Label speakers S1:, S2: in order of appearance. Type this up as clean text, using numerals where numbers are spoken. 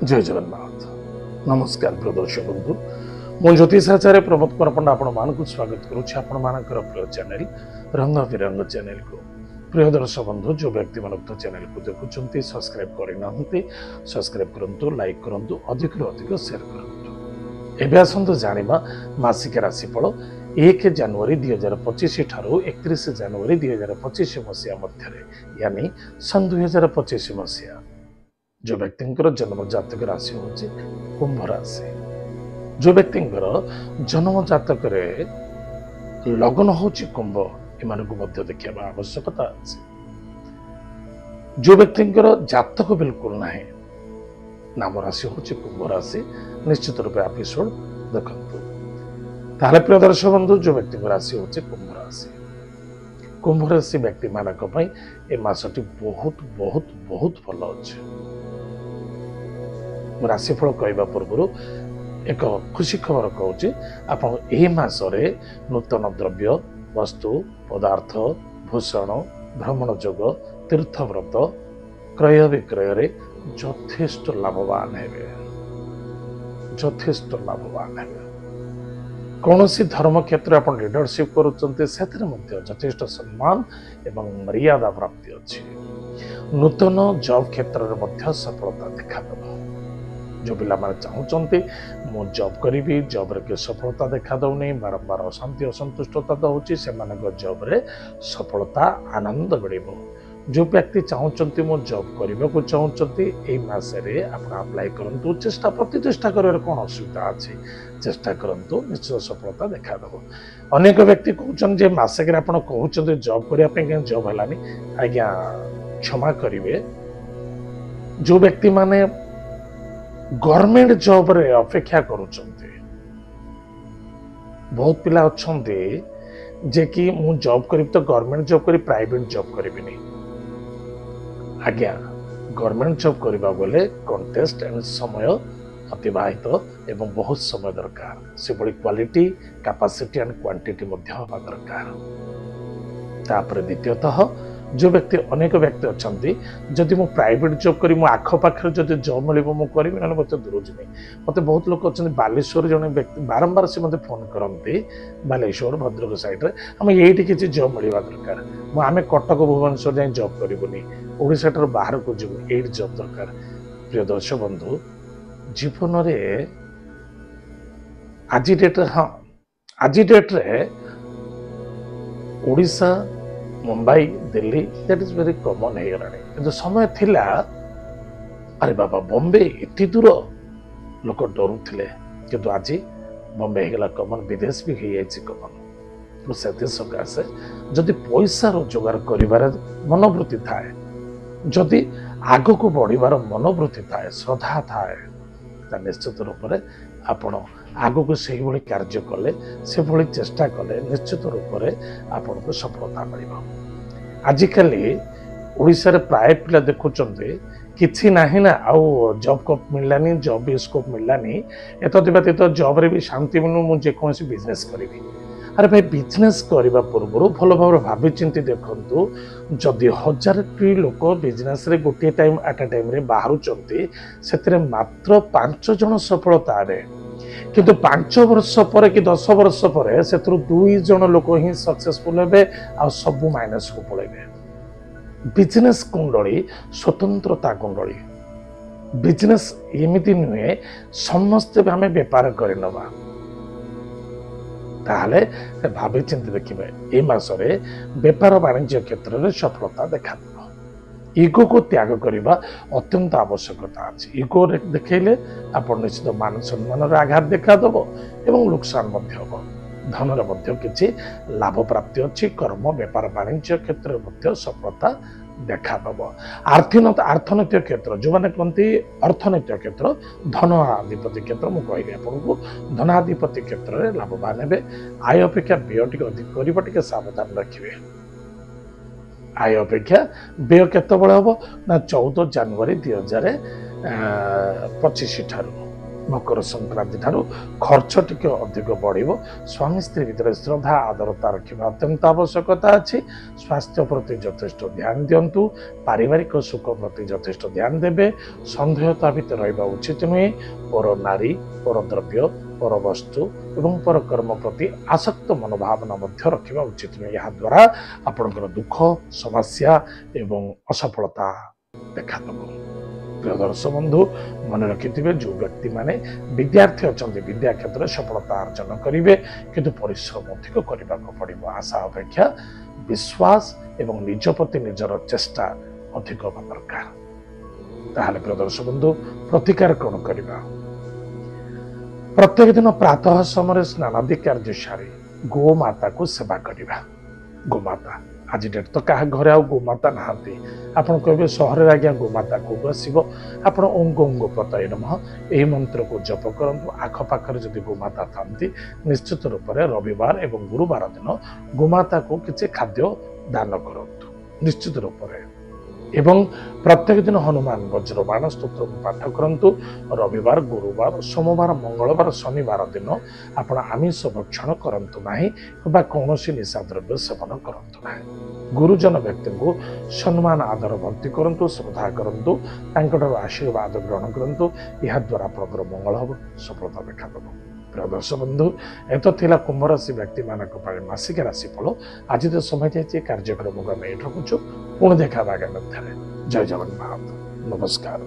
S1: जय जगन्नाथ नमस्कार प्रिय दर्शक बंधु मु ज्योतिषाचार्य प्रमोद कुमार पंडा आपण मानक स्वागत करुच्ची आपण मानकर प्रिय चैनल रंग बिरंग चैनल को। प्रिय दर्शक बंधु जो व्यक्ति मान चैनल को देखुंत सब्सक्राइब करना सब्सक्राइब करूँ लाइक करूँ अधिक अधिक शेयर करूँ। एवं आसतु जाना मासिक राशिफल 1 जनवरी 2025 ठारू 31 जनवरी 2025 मसीहा मध्य यानी सन 2025 मसीहा जो व्यक्ति जन्म जातक राशि हूँ कुंभ राशि। जो व्यक्ति जन्म जातक लगन हूँ कुंभ एमान देखा आवश्यकता अच्छे। जो व्यक्ति जातक बिल्कुल ना नाम राशि हूँ कुंभ राशि निश्चित रूप एपिसोड देखु। ताहले प्रिय दर्शक बंधु जो व्यक्ति राशि हूँ कुंभ राशि। कुंभ राशि व्यक्ति मानक ए मासटी बहुत बहुत बहुत भल अच्छे। राशिफल कहवा पूर्व एक खुशी खबर कहूँ आपण एही मासरे नूतन द्रव्य वस्तु पदार्थ भूषण भ्रमण जोग तीर्थव्रत क्रय विक्रय यथेष्ट लाभवान हेबे यथेष्ट लाभवान हेबे। कौन सी धर्म क्षेत्र आप लीडरशिप करुँच यथेष्ट सम्मान एवं मर्यादा प्राप्ति अच्छी। नूतन जॉब क्षेत्र में सफलता देखा जो पिला माने चाहूँगी मु जॉब करी जॉब रे सफलता देखा दौनी बारंबार अशांति असंतुष्टता होची से जॉब रे सफलता आनंद मिलिबो। जो व्यक्ति चाहूँगी मु जॉब करने को चाहूँगी यही मसरे आप अप्लाई करूँ चेष्टा प्रतिचेष्टा कर कौन असुविधा अच्छी चेष्टा करूँ निश्चित सफलता देखा दब। अनेक व्यक्ति कहते मसक आप कहते जॉब करने जॉब है आज्ञा क्षमा करेंगे। जो व्यक्ति माने गवर्नमेंट जॉब रे अपेक्षा करुचंते बहुत पिला अच्छे जे कि मु जॉब करी तो गवर्नमेंट जॉब करी प्राइवेट जॉब करिबिनी। आज्ञा गवर्नमेंट जॉब करबा बोले कंटेस्ट एंड समय अतिबाहित एवं बहुत समय दरकार से बड़ी क्वालिटी कैपेसिटी एंड क्वांटिटी मध्य होबा दरकार। तापर द्वितीयतः जो व्यक्ति अनेक व्यक्ति अच्छा जदि मु प्राइवेट जॉब करी मो आख पाखे जदि जॉब मिल करी ना मत दूर जी मत बहुत लोग अच्छा बालेश्वर जन व्यक्ति बारंबार से मत फोन करते बालेश्वर भद्रक साइड आम ये किसी जॉब मिलवा दरकार आम कटक भुवनेश्वर जाए जॉब करूनी ओडिशा ठार बाहर को जीव ये जॉब दरकार। प्रिय दर्शक बंधु जीवन में आज डेट हाँ आज डेट्रे Odisha Mumbai Delhi that is very common हो गलानी किंतु समय थिला अरे बाबा बॉम्बे इतनी दूर लोक डरुले किंतु आज बॉम्बे हो गला कॉमन विदेश भी हो जाए कॉमन। तो से सकाशे जदि पैसा रोजगार कर मनोवृत्ति थाए जदि आग को बढ़िबार मनोवृत्ति थाए श्रद्धा थाए निश्चित रूप से आपण आग को से भाई कार्य कले से भाई चेष्टा कले निश्चित रूप से आपन को सफलता मिल। आजिकल ओडिशा रे प्राय पिला देखुचंते किछि नाही ना आउ जॉब को मिललानी जॉब भी स्कोप मिललानी एतद व्यतीत जॉब रे भी शांति मिलू मु जे कोनसी बिजनेस करिवि। अरे भाई बिजनेस करबा पूर्व भल भाव भावी चिंती देखंतु जदि 1000 लोक बिजनेस रे गोटे टाइम एट अ टाइम रे बाहरुचंती सेतरे मात्र 5 जन सफलता रे किंतु 5 वर्ष पर कि 10 वर्ष पर से 2 जन लोक ही सक्सेसफुल हे आ सबू माइनस को पड़े। बिजनेस कुंडली स्वतंत्रता कुंडली बिजनेस एमती नुहे समस्ते आम बेपार करनवा ताहले भावी चिंती देखिए ए मासरे बेपार वाणिज्य क्षेत्र में सफलता देखा इगो को त्याग करने अत्यंत आवश्यकता अच्छी। इगो देखले आप निश्चित मान सम्मान आघात देखादब एवं नुकसान धनर किसी लाभ प्राप्ति अच्छी। कर्म बेपार वाणिज्य क्षेत्र में सफलता देखादब। अर्थनैतिक क्षेत्र जो मैंने कहते अर्थनैतिक क्षेत्र धनाधिपति क्षेत्र मुझे कहली आपको धनाधिपति क्षेत्र में लाभवान हे। आय अपेक्षा व्यय टी अधिक करके सावधान रखिए। आय अपेक्षा व्यय केतबेले हम ना 14 जनवरी 2025 ठारू मकर संक्रांति ठारू खर्च टिके अधिक बढ़िबो। स्वामी स्त्री भितर श्रद्धा आदरता रखा अत्यंत आवश्यकता अच्छी। स्वास्थ्य प्रति यथेष्ट ध्यान दिंतु। पारिवारिक सुख प्रति यथेष्ट ध्यान देवे। संदेहता भितर रहिबा उचित नुहे। पर नारी, पर द्रव्य, पर वस्तु एवं पर कर्म प्रति आसक्त मनोभावना मध्य रखा उचित नुहे। यहाँ द्वारा आपणकर दुख, समस्या एवं असफलता देखादेव। प्रिय दर्शक बंधु, मन रखिथिबे जो व्यक्ति माने विद्यार्थी अछंती विद्या क्षेत्र में सफलता अर्जन करिवे, किंतु परिश्रम अधिक करने को पड़िबो। आशा अपेक्षा विश्वास एवं निज प्रति निजर चेष्टा अधिक होगा दरकार। ताहले प्रिय दर्शक बंधु, प्रतिकार कौन करबा? प्रत्येक दिन प्रातः समय स्नानादि कार्य सारी गोमाता को सेवा करबा। गोमाता आज डेट तो क्या घरे आ गोमाता नहांती। आपण कहे सहर आज्ञा गोमाता को आसो। आप ओं गौंग प्रतये नमः यही मंत्र को जप करूँ। आखपाखे जदि गोमाता था निश्चित रूप से रविवार एवं गुरुवार दिन गोमाता को किसी खाद्य दान करूँ निश्चित रूप से। एवं प्रत्येक दिन हनुमान वज्रबाण स्तोत्र पाठ करूँ। रविवार, गुरुवार, सोमवार, मंगलवार, शनिवार दिन आप आमिष भक्षण करूँ ना, कौन निशा द्रव्य सेवन करूँ ना। गुरुजन व्यक्ति को सम्मान आदर भक्ति करूँ, श्रद्धा करूँ, आशीर्वाद ग्रहण करूँ। यह द्वारा आपंकर मंगल हम, सफलता देखा। प्रिय दर्शक बंधु, एत थिला कुंभ राशि व्यक्ति मानक मासिक राशिफल। आज तो समय जाइए कार्यक्रम को आम रखुचु। पुणी देखा आगामी अध्याय। जय जगन्नाथ, नमस्कार।